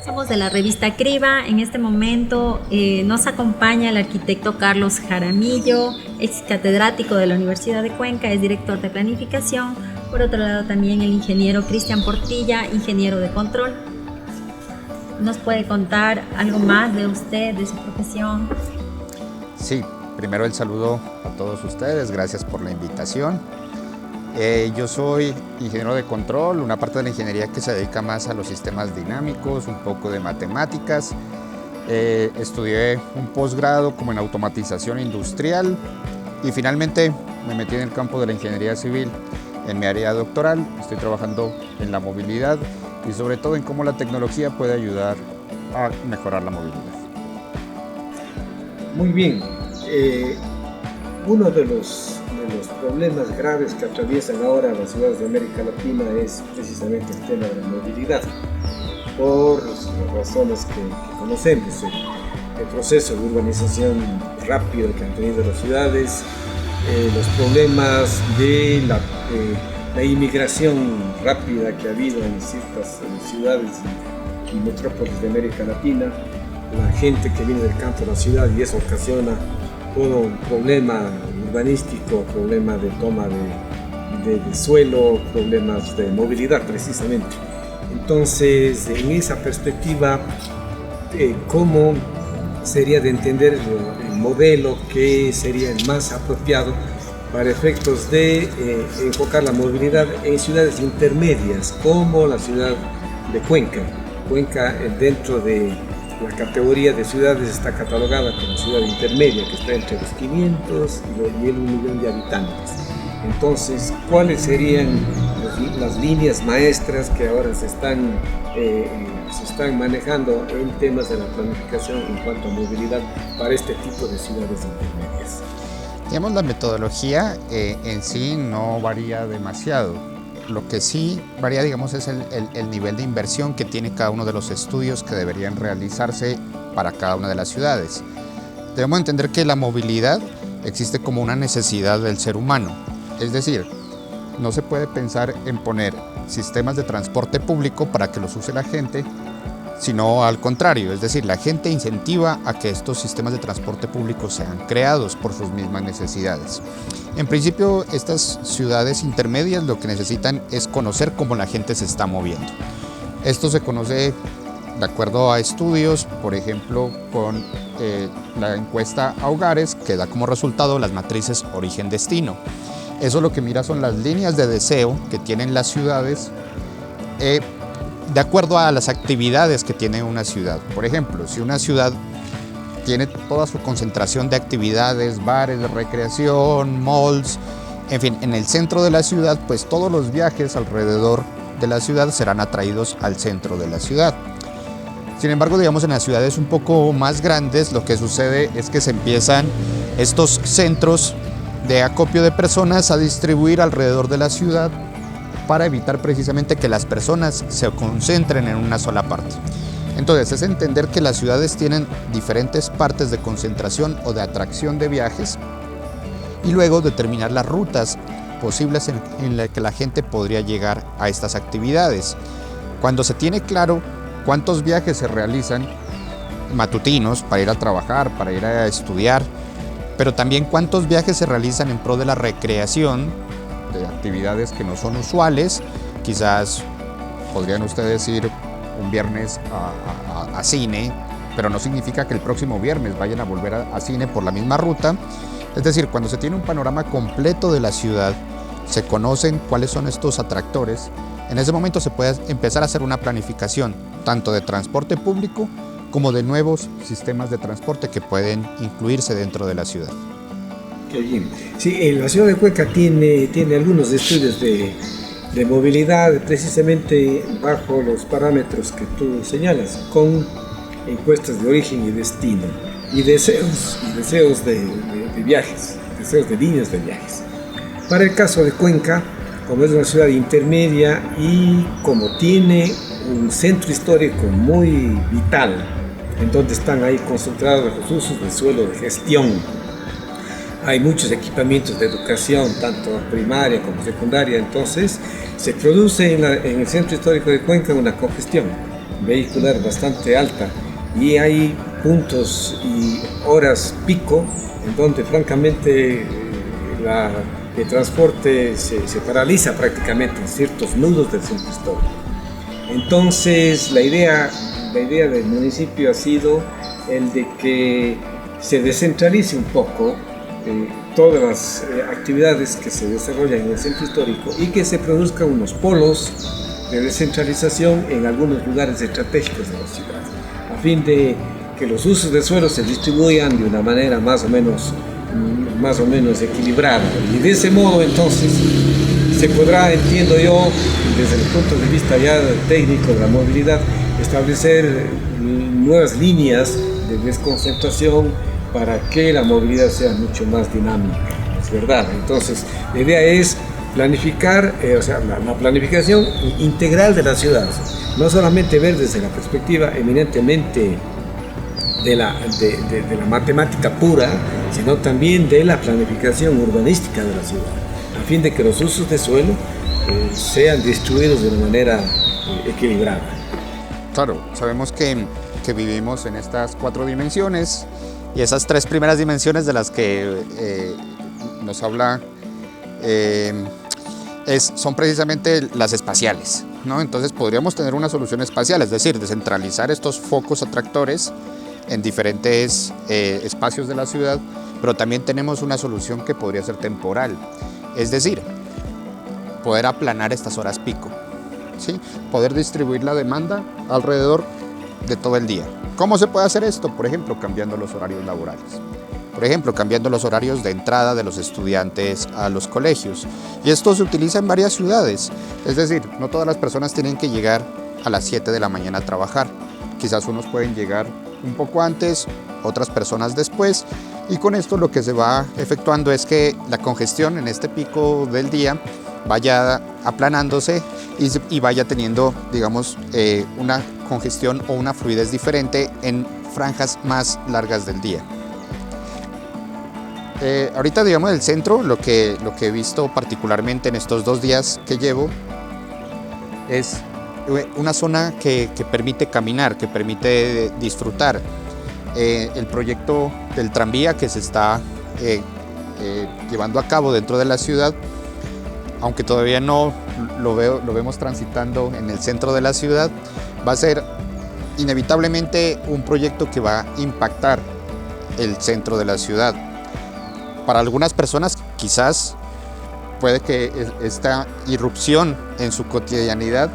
Somos de la revista Criba. En este momento nos acompaña el arquitecto Carlos Jaramillo, ex catedrático de la Universidad de Cuenca, es director de planificación. Por otro lado también el ingeniero Cristian Portilla, ingeniero de control. ¿Nos puede contar algo más de usted, de su profesión? Sí, primero el saludo a todos ustedes, gracias por la invitación. Yo soy ingeniero de control, una parte de la ingeniería que se dedica más a los sistemas dinámicos, un poco de matemáticas. Estudié un posgrado como en automatización industrial y finalmente me metí en el campo de la ingeniería civil. En mi área doctoral estoy trabajando en la movilidad y sobre todo en cómo la tecnología puede ayudar a mejorar la movilidad. Muy bien. Uno de los problemas graves que atraviesan ahora las ciudades de América Latina es precisamente el tema de la movilidad, por las razones que conocemos, el proceso de urbanización rápido que han tenido las ciudades, los problemas de la inmigración rápida que ha habido en ciertas ciudades y metrópolis de América Latina, la gente que viene del campo a la ciudad, y eso ocasiona todo un problema urbanístico, problema de toma de suelo, problemas de movilidad precisamente. Entonces, en esa perspectiva, ¿cómo sería de entender el modelo que sería el más apropiado para efectos de enfocar la movilidad en ciudades intermedias, como la ciudad de Cuenca? Cuenca, dentro de la categoría de ciudades, está catalogada como ciudad intermedia, que está entre los 500 y el 1 millón de habitantes. Entonces, ¿cuáles serían las líneas maestras que ahora se están manejando en temas de la planificación en cuanto a movilidad para este tipo de ciudades intermedias? Digamos, la metodología en sí no varía demasiado. Lo que sí varía, digamos, es el nivel de inversión que tiene cada uno de los estudios que deberían realizarse para cada una de las ciudades. Debemos entender que la movilidad existe como una necesidad del ser humano. Es decir, no se puede pensar en poner sistemas de transporte público para que los use la gente, sino al contrario, es decir, la gente incentiva a que estos sistemas de transporte público sean creados por sus mismas necesidades. En principio, estas ciudades intermedias lo que necesitan es conocer cómo la gente se está moviendo. Esto se conoce de acuerdo a estudios, por ejemplo, con la encuesta a hogares, que da como resultado las matrices origen-destino. Eso lo que mira son las líneas de deseo que tienen las ciudades de acuerdo a las actividades que tiene una ciudad. Por ejemplo, si una ciudad tiene toda su concentración de actividades, bares de recreación, malls, en fin, en el centro de la ciudad, pues todos los viajes alrededor de la ciudad serán atraídos al centro de la ciudad. Sin embargo, digamos, en las ciudades un poco más grandes, lo que sucede es que se empiezan estos centros de acopio de personas a distribuir alrededor de la ciudad para evitar precisamente que las personas se concentren en una sola parte. Entonces, es entender que las ciudades tienen diferentes partes de concentración o de atracción de viajes y luego determinar las rutas posibles en las que la gente podría llegar a estas actividades. Cuando se tiene claro cuántos viajes se realizan matutinos para ir a trabajar, para ir a estudiar, pero también cuántos viajes se realizan en pro de la recreación, de actividades que no son usuales, quizás podrían ustedes ir un viernes a cine, pero no significa que el próximo viernes vayan a volver a cine por la misma ruta. Es decir, cuando se tiene un panorama completo de la ciudad, se conocen cuáles son estos atractores, en ese momento se puede empezar a hacer una planificación, tanto de transporte público como de nuevos sistemas de transporte que pueden incluirse dentro de la ciudad. Qué bien. Sí, la ciudad de Cuenca tiene algunos estudios de movilidad precisamente bajo los parámetros que tú señalas, con encuestas de origen y destino y deseos de viajes, deseos de líneas de viajes. Para el caso de Cuenca, como es una ciudad intermedia y como tiene un centro histórico muy vital, en donde están ahí concentrados los usos del suelo de gestión, hay muchos equipamientos de educación, tanto primaria como secundaria, entonces se produce en el centro histórico de Cuenca una congestión vehicular bastante alta y hay puntos y horas pico en donde francamente el transporte se paraliza prácticamente en ciertos nudos del centro histórico. Entonces la idea del municipio ha sido el de que se descentralice un poco todas las actividades que se desarrollan en el centro histórico y que se produzcan unos polos de descentralización en algunos lugares estratégicos de la ciudad, a fin de que los usos de suelo se distribuyan de una manera más o menos equilibrada. Y de ese modo entonces se podrá, entiendo yo, desde el punto de vista ya técnico de la movilidad, establecer nuevas líneas de desconcentración para que la movilidad sea mucho más dinámica, ¿es verdad? Entonces, la idea es planificar, la planificación integral de la ciudad, no solamente ver desde la perspectiva eminentemente de la matemática pura, sino también de la planificación urbanística de la ciudad, a fin de que los usos de suelo sean distribuidos de una manera equilibrada. Claro, sabemos que vivimos en estas 4 dimensiones y esas 3 primeras dimensiones de las que nos habla son precisamente las espaciales, ¿no? Entonces podríamos tener una solución espacial, es decir, descentralizar estos focos atractores en diferentes espacios de la ciudad, pero también tenemos una solución que podría ser temporal, es decir, poder aplanar estas horas pico, ¿sí? Poder distribuir la demanda alrededor de todo el día. ¿Cómo se puede hacer esto? Por ejemplo, cambiando los horarios laborales. Por ejemplo, cambiando los horarios de entrada de los estudiantes a los colegios. Y esto se utiliza en varias ciudades. Es decir, no todas las personas tienen que llegar a las 7 de la mañana a trabajar. Quizás unos pueden llegar un poco antes, otras personas después. Y con esto lo que se va efectuando es que la congestión en este pico del día vaya aplanándose y vaya teniendo, digamos, una congestión o una fluidez diferente en franjas más largas del día. Ahorita, digamos, del centro, lo que he visto particularmente en estos 2 días que llevo es una zona que permite caminar, que permite disfrutar. El proyecto del tranvía que se está llevando a cabo dentro de la ciudad, aunque todavía no lo vemos transitando en el centro de la ciudad, va a ser inevitablemente un proyecto que va a impactar el centro de la ciudad. Para algunas personas quizás puede que esta irrupción en su cotidianidad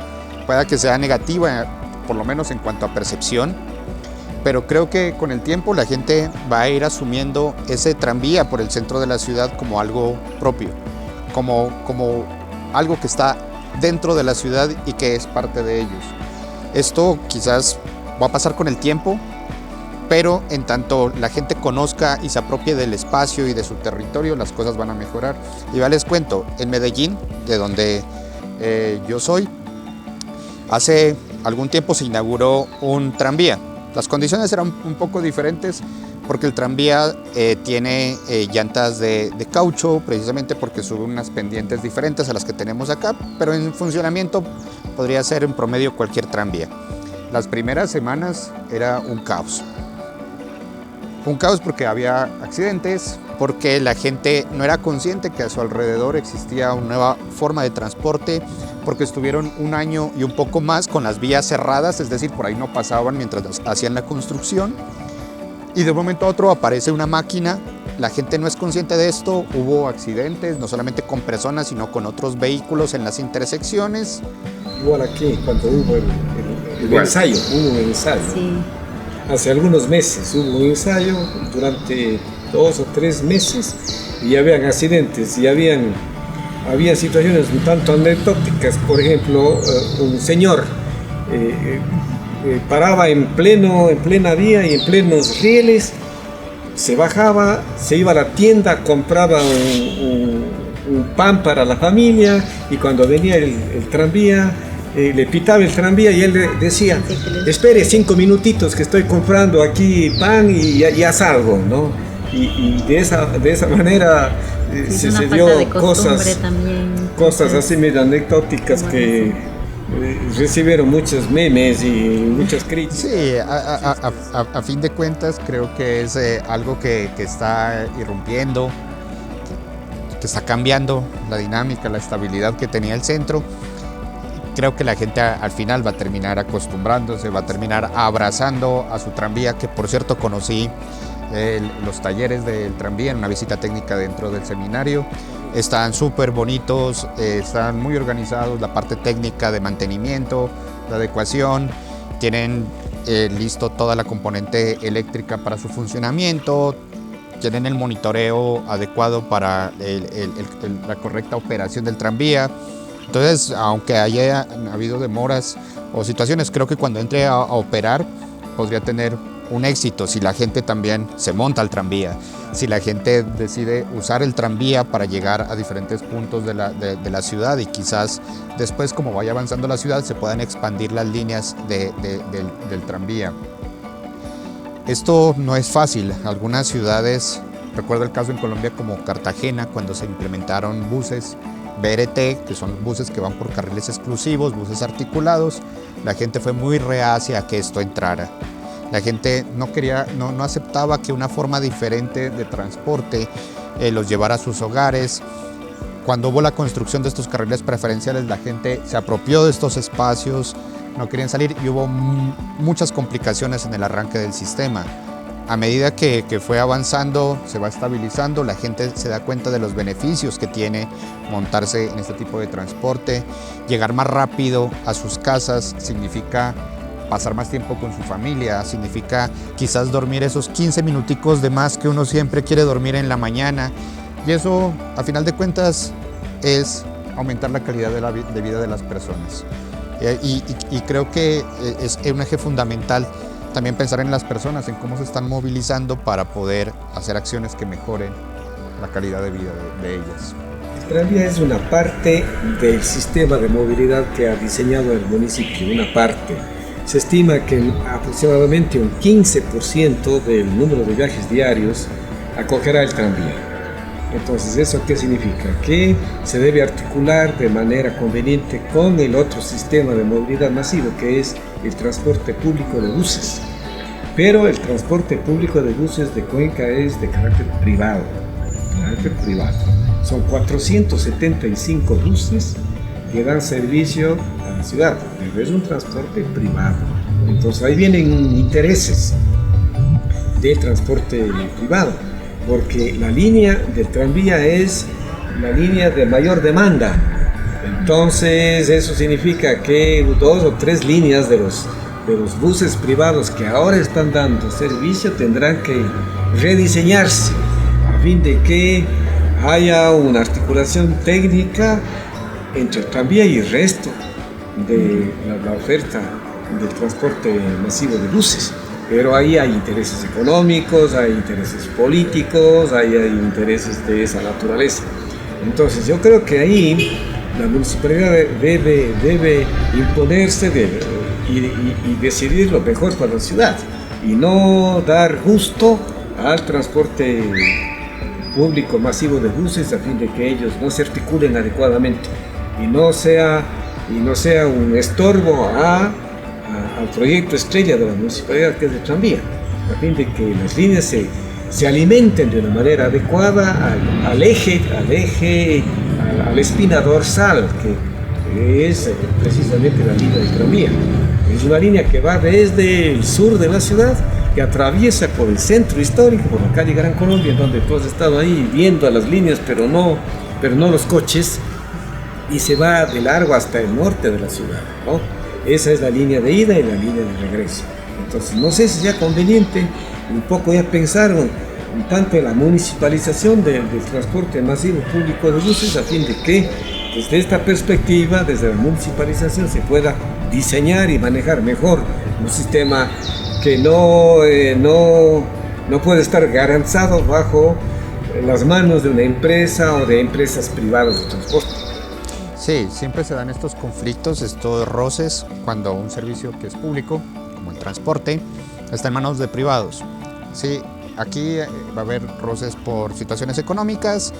pueda que sea negativa, por lo menos en cuanto a percepción, pero creo que con el tiempo la gente va a ir asumiendo ese tranvía por el centro de la ciudad como algo propio, como algo que está dentro de la ciudad y que es parte de ellos. Esto quizás va a pasar con el tiempo, pero en tanto la gente conozca y se apropie del espacio y de su territorio, las cosas van a mejorar. Y ya les cuento, en Medellín, de donde yo soy, hace algún tiempo se inauguró un tranvía. Las condiciones eran un poco diferentes porque el tranvía tiene llantas de caucho, precisamente porque sube unas pendientes diferentes a las que tenemos acá, pero en funcionamiento podría ser en promedio cualquier tranvía. Las primeras semanas era un caos. Un caos porque había accidentes, porque la gente no era consciente que a su alrededor existía una nueva forma de transporte, porque estuvieron 1 año y un poco más con las vías cerradas, es decir, por ahí no pasaban mientras hacían la construcción. Y de un momento a otro aparece una máquina, la gente no es consciente de esto, hubo accidentes, no solamente con personas, sino con otros vehículos en las intersecciones. Igual aquí, cuando hubo el ensayo, Sí. Hace algunos meses hubo un ensayo durante 2 o 3 meses y habían accidentes y había situaciones un tanto anecdóticas. Por ejemplo, un señor paraba en plena vía y en plenos rieles, se bajaba, se iba a la tienda, compraba un pan para la familia y cuando venía el tranvía, le pitaba el tranvía y él le decía: espere 5 minutitos que estoy comprando aquí pan y ya salgo, ¿no? Y de esa manera se dio cosas así medio anecdóticas recibieron muchos memes y muchas críticas. Sí, a fin de cuentas creo que es algo que está irrumpiendo, que está cambiando la dinámica, la estabilidad que tenía el centro. Creo que la gente al final va a terminar acostumbrándose, va a terminar abrazando a su tranvía, que por cierto conocí los talleres del tranvía en una visita técnica dentro del seminario. Están súper bonitos, están muy organizados, la parte técnica de mantenimiento, de adecuación, tienen listo toda la componente eléctrica para su funcionamiento, tienen el monitoreo adecuado para la correcta operación del tranvía. Entonces, aunque haya habido demoras o situaciones, creo que cuando entre a operar podría tener un éxito si la gente también se monta al tranvía, si la gente decide usar el tranvía para llegar a diferentes puntos de la ciudad y quizás después, como vaya avanzando la ciudad, se puedan expandir las líneas del tranvía. Esto no es fácil. Algunas ciudades, recuerdo el caso en Colombia como Cartagena, cuando se implementaron buses BRT, que son buses que van por carriles exclusivos, buses articulados, la gente fue muy reacia a que esto entrara. La gente no aceptaba que una forma diferente de transporte los llevara a sus hogares. Cuando hubo la construcción de estos carriles preferenciales, la gente se apropió de estos espacios, no querían salir y hubo muchas complicaciones en el arranque del sistema. A medida que fue avanzando, se va estabilizando, la gente se da cuenta de los beneficios que tiene montarse en este tipo de transporte. Llegar más rápido a sus casas significa pasar más tiempo con su familia, significa quizás dormir esos 15 minuticos de más que uno siempre quiere dormir en la mañana. Y eso, a final de cuentas, es aumentar la calidad de vida de las personas. Y creo que es un eje fundamental también pensar en las personas, en cómo se están movilizando para poder hacer acciones que mejoren la calidad de vida de ellas. El tranvía es una parte del sistema de movilidad que ha diseñado el municipio, una parte. Se estima que aproximadamente un 15% del número de viajes diarios acogerá el tranvía. Entonces, ¿eso qué significa? Que se debe articular de manera conveniente con el otro sistema de movilidad masivo, que es el transporte público de buses. Pero el transporte público de buses de Cuenca es de carácter privado. Son 475 buses que dan servicio a la ciudad, pero es un transporte privado. Entonces ahí vienen intereses del transporte privado, porque la línea del tranvía es la línea de mayor demanda. Entonces eso significa que 2 o 3 líneas de los buses privados que ahora están dando servicio tendrán que rediseñarse a fin de que haya una articulación técnica entre el tranvía y el resto de la oferta del transporte masivo de buses. Pero ahí hay intereses económicos, hay intereses políticos, hay intereses de esa naturaleza. Entonces yo creo que ahí la municipalidad debe imponerse y decidir lo mejor para la ciudad y no dar gusto al transporte público masivo de buses a fin de que ellos no se articulen adecuadamente y no sea un estorbo al proyecto estrella de la municipalidad, que es el tranvía, a fin de que las líneas se alimenten de una manera adecuada al espina dorsal, que es precisamente la línea del tranvía. Es una línea que va desde el sur de la ciudad, que atraviesa por el centro histórico, por la calle Gran Colombia, en donde tú has estado ahí viendo a las líneas, pero no los coches, y se va de largo hasta el norte de la ciudad, ¿no? Esa es la línea de ida y la línea de regreso. Entonces, no sé si sea conveniente un poco ya pensar un tanto en la municipalización del transporte masivo público de buses, a fin de que desde esta perspectiva, desde la municipalización, se pueda diseñar y manejar mejor un sistema que no puede estar garantizado bajo las manos de una empresa o de empresas privadas de transporte. Sí, siempre se dan estos conflictos, estos roces, cuando un servicio que es público, como el transporte, está en manos de privados. Sí, aquí va a haber roces por situaciones económicas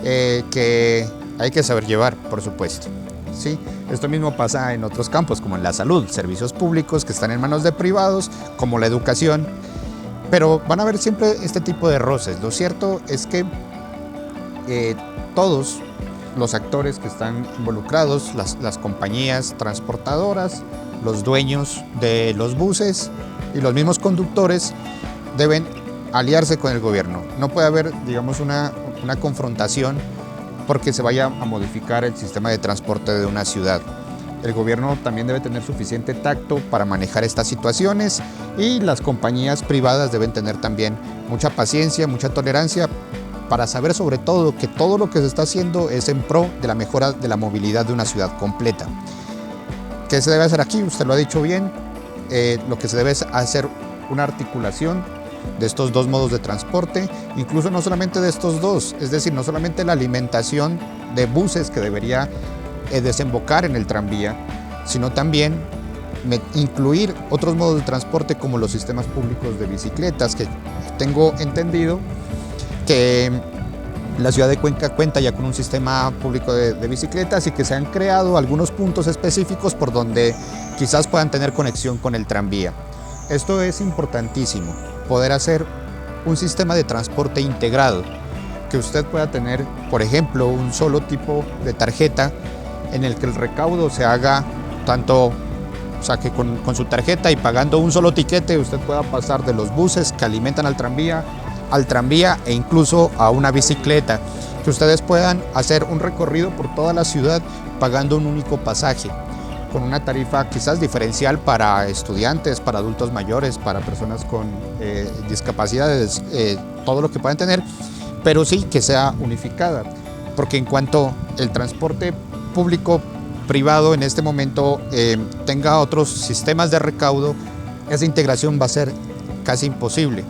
que hay que saber llevar, por supuesto. ¿sí? Esto mismo pasa en otros campos, como en la salud, servicios públicos que están en manos de privados, como la educación, pero van a haber siempre este tipo de roces. Lo cierto es que todos los actores que están involucrados, las compañías transportadoras, los dueños de los buses y los mismos conductores deben aliarse con el gobierno. No puede haber, digamos, una confrontación porque se vaya a modificar el sistema de transporte de una ciudad. El gobierno también debe tener suficiente tacto para manejar estas situaciones y las compañías privadas deben tener también mucha paciencia, mucha tolerancia para saber sobre todo que todo lo que se está haciendo es en pro de la mejora de la movilidad de una ciudad completa. ¿Qué se debe hacer aquí? Usted lo ha dicho bien, lo que se debe es hacer una articulación de estos dos modos de transporte, incluso no solamente de estos dos, es decir, no solamente la alimentación de buses que debería desembocar en el tranvía, sino también incluir otros modos de transporte como los sistemas públicos de bicicletas, que tengo entendido que la ciudad de Cuenca cuenta ya con un sistema público de bicicletas y que se han creado algunos puntos específicos por donde quizás puedan tener conexión con el tranvía. Esto es importantísimo, poder hacer un sistema de transporte integrado, que usted pueda tener, por ejemplo, un solo tipo de tarjeta en el que el recaudo se haga tanto, o sea, que con su tarjeta y pagando un solo tiquete usted pueda pasar de los buses que alimentan al tranvía e incluso a una bicicleta, que ustedes puedan hacer un recorrido por toda la ciudad pagando un único pasaje, con una tarifa quizás diferencial para estudiantes, para adultos mayores, para personas con discapacidades, todo lo que puedan tener, pero sí que sea unificada, porque en cuanto el transporte público privado en este momento tenga otros sistemas de recaudo, esa integración va a ser casi imposible.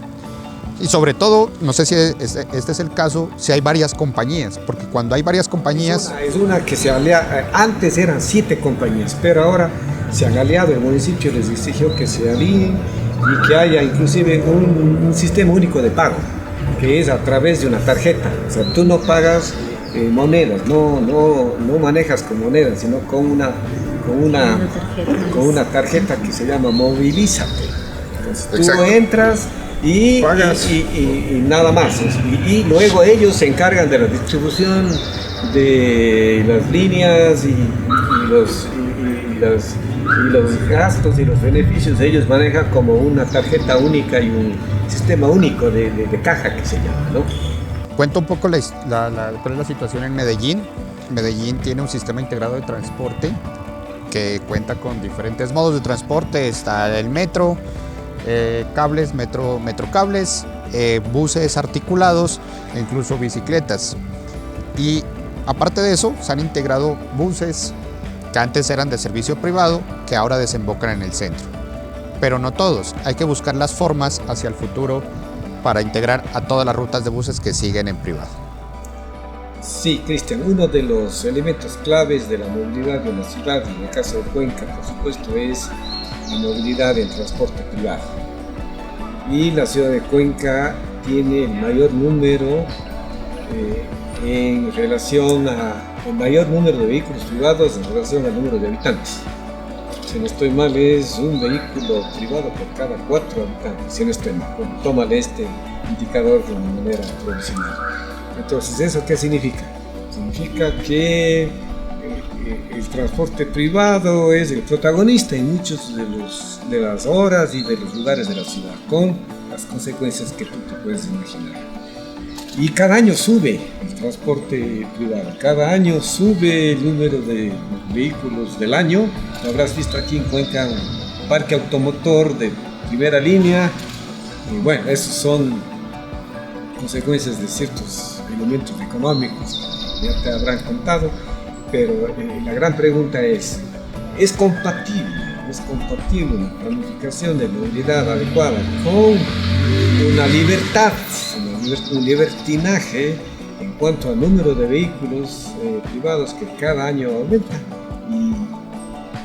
Y sobre todo, no sé si este es el caso, si hay varias compañías, porque cuando hay varias compañías... Es una que se alía, antes eran 7 compañías, pero ahora se han aliado, el municipio les exigió que se alíen y que haya inclusive un sistema único de pago, que es a través de una tarjeta. O sea, tú no pagas monedas, no manejas con monedas, sino con una tarjeta que se llama Movilízate. Entonces tú Exacto. Entras y nada más. Y luego ellos se encargan de la distribución de las líneas y los gastos y los beneficios. Ellos manejan como una tarjeta única y un sistema único de caja que se llama, ¿no? Cuento un poco cuál es la situación en Medellín. Medellín tiene un sistema integrado de transporte que cuenta con diferentes modos de transporte. Está el metro, cables, metrocables, buses articulados e incluso bicicletas. Y aparte de eso, se han integrado buses que antes eran de servicio privado, que ahora desembocan en el centro. Pero no todos, hay que buscar las formas hacia el futuro para integrar a todas las rutas de buses que siguen en privado. Sí, Cristian, uno de los elementos claves de la movilidad de una ciudad, en el caso de Cuenca, por supuesto, es la movilidad en transporte privado. Y la ciudad de Cuenca tiene el mayor número en relación el mayor número de vehículos privados en relación al número de habitantes. Si no estoy mal, es un vehículo privado por cada 4 habitantes. Si no estoy mal, bueno, tómale este indicador de una manera provisional. Entonces, ¿eso qué significa? Significa que el transporte privado es el protagonista en muchos de las horas y de los lugares de la ciudad, con las consecuencias que tú te puedes imaginar. Y cada año sube el transporte privado, cada año sube el número de vehículos del año. Habrás visto aquí en Cuenca un parque automotor de primera línea. Y bueno, esos son consecuencias de ciertos elementos económicos, ya te habrán contado, pero la gran pregunta es compatible una planificación de movilidad adecuada con una libertad, un libertinaje en cuanto al número de vehículos privados que cada año aumenta? Y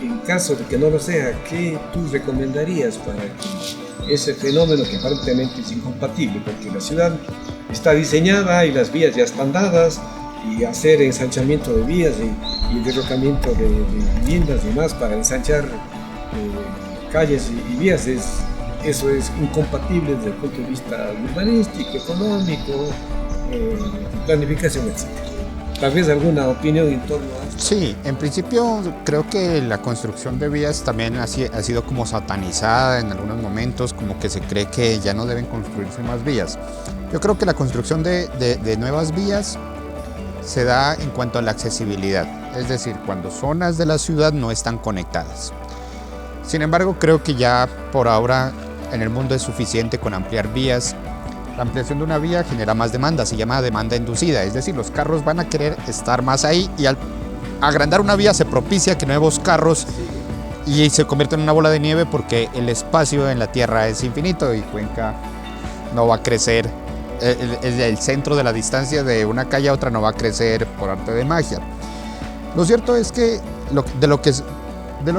en caso de que no lo sea, ¿qué tú recomendarías para que ese fenómeno, que aparentemente es incompatible, porque la ciudad está diseñada y las vías ya están dadas, y hacer ensanchamiento de vías y el derrocamiento de viviendas y demás para ensanchar calles y vías, eso es incompatible desde el punto de vista urbanístico, económico, planificación, etc. Tal vez alguna opinión en torno a esto. Sí, en principio creo que la construcción de vías también ha sido como satanizada en algunos momentos, como que se cree que ya no deben construirse más vías. Yo creo que la construcción de nuevas vías se da en cuanto a la accesibilidad, es decir, cuando zonas de la ciudad no están conectadas. Sin embargo, creo que ya por ahora en el mundo es suficiente con ampliar vías. La ampliación de una vía genera más demanda, se llama demanda inducida, es decir, los carros van a querer estar más ahí y al agrandar una vía se propicia que nuevos carros y se convierte en una bola de nieve porque el espacio en la tierra es infinito y Cuenca no va a crecer, el centro de la distancia de una calle a otra no va a crecer por arte de magia. Lo cierto es que de lo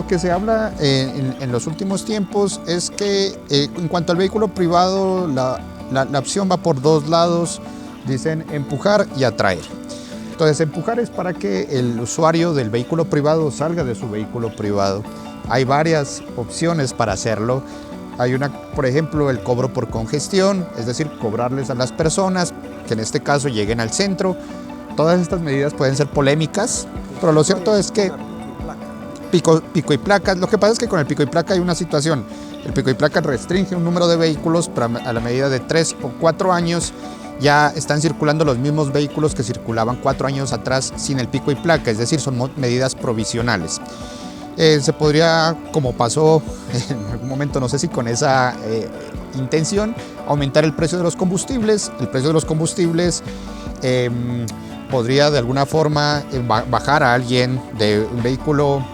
que se habla en los últimos tiempos es que en cuanto al vehículo privado, la opción va por dos lados, dicen empujar y atraer. Entonces empujar es para que el usuario del vehículo privado salga de su vehículo privado. Hay varias opciones para hacerlo. Hay una, por ejemplo, el cobro por congestión, es decir, cobrarles a las personas que en este caso lleguen al centro. Todas estas medidas pueden ser polémicas, pero lo cierto es que pico y placa, lo que pasa es que con el pico y placa hay una situación. El pico y placa restringe un número de vehículos, pero a la medida de 3 o 4 años ya están circulando los mismos vehículos que circulaban 4 años atrás sin el pico y placa, es decir, son medidas provisionales. Se podría, como pasó en algún momento, no sé si con esa intención, aumentar el precio de los combustibles. El precio de los combustibles podría de alguna forma bajar a alguien de un vehículo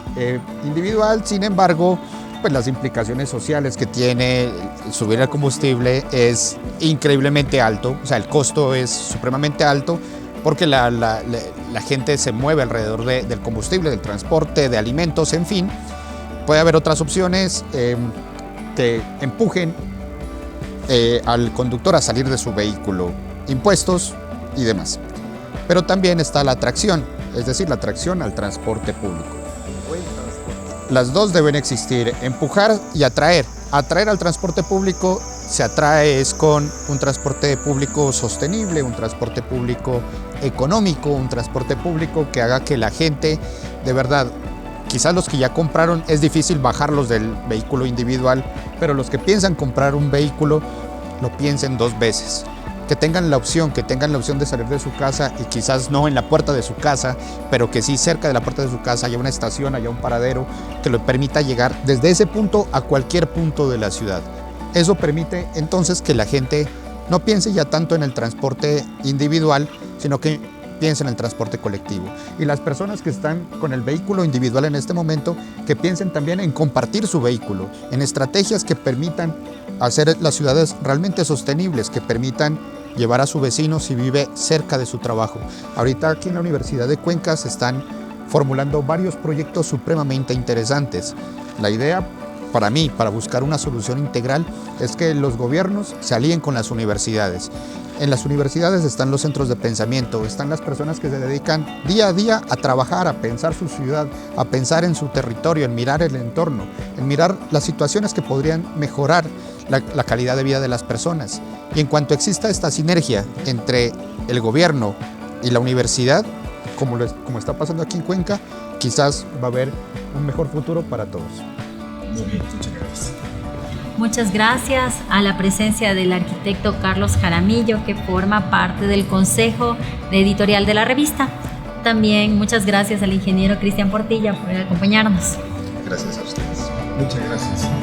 individual. Sin embargo, pues las implicaciones sociales que tiene subir el combustible es increíblemente alto, o sea, el costo es supremamente alto porque la gente se mueve alrededor del combustible, del transporte, de alimentos, en fin. Puede haber otras opciones que empujen al conductor a salir de su vehículo, impuestos y demás. Pero también está la atracción, es decir, la atracción al transporte público. Las dos deben existir, empujar y atraer. Atraer al transporte público se atrae es con un transporte público sostenible, un transporte público económico, un transporte público que haga que la gente, de verdad, quizás los que ya compraron, es difícil bajarlos del vehículo individual, pero los que piensan comprar un vehículo, lo piensen 2 veces. Que tengan la opción de salir de su casa y quizás no en la puerta de su casa, pero que sí cerca de la puerta de su casa haya una estación, haya un paradero que le permita llegar desde ese punto a cualquier punto de la ciudad. Eso permite entonces que la gente no piense ya tanto en el transporte individual, sino que piense en el transporte colectivo. Y las personas que están con el vehículo individual en este momento, que piensen también en compartir su vehículo, en estrategias que permitan hacer las ciudades realmente sostenibles, que permitan llevar a su vecino si vive cerca de su trabajo. Ahorita aquí en la Universidad de Cuenca se están formulando varios proyectos supremamente interesantes. La idea para mí, para buscar una solución integral, es que los gobiernos se alíen con las universidades. En las universidades están los centros de pensamiento, están las personas que se dedican día a día a trabajar, a pensar su ciudad, a pensar en su territorio, en mirar el entorno, en mirar las situaciones que podrían mejorar la calidad de vida de las personas. Y en cuanto exista esta sinergia entre el gobierno y la universidad, como está pasando aquí en Cuenca, quizás va a haber un mejor futuro para todos. Muy bien, muchas gracias. Muchas gracias a la presencia del arquitecto Carlos Jaramillo, que forma parte del consejo de editorial de la revista. También muchas gracias al ingeniero Cristian Portilla por acompañarnos. Gracias a ustedes. Muchas gracias.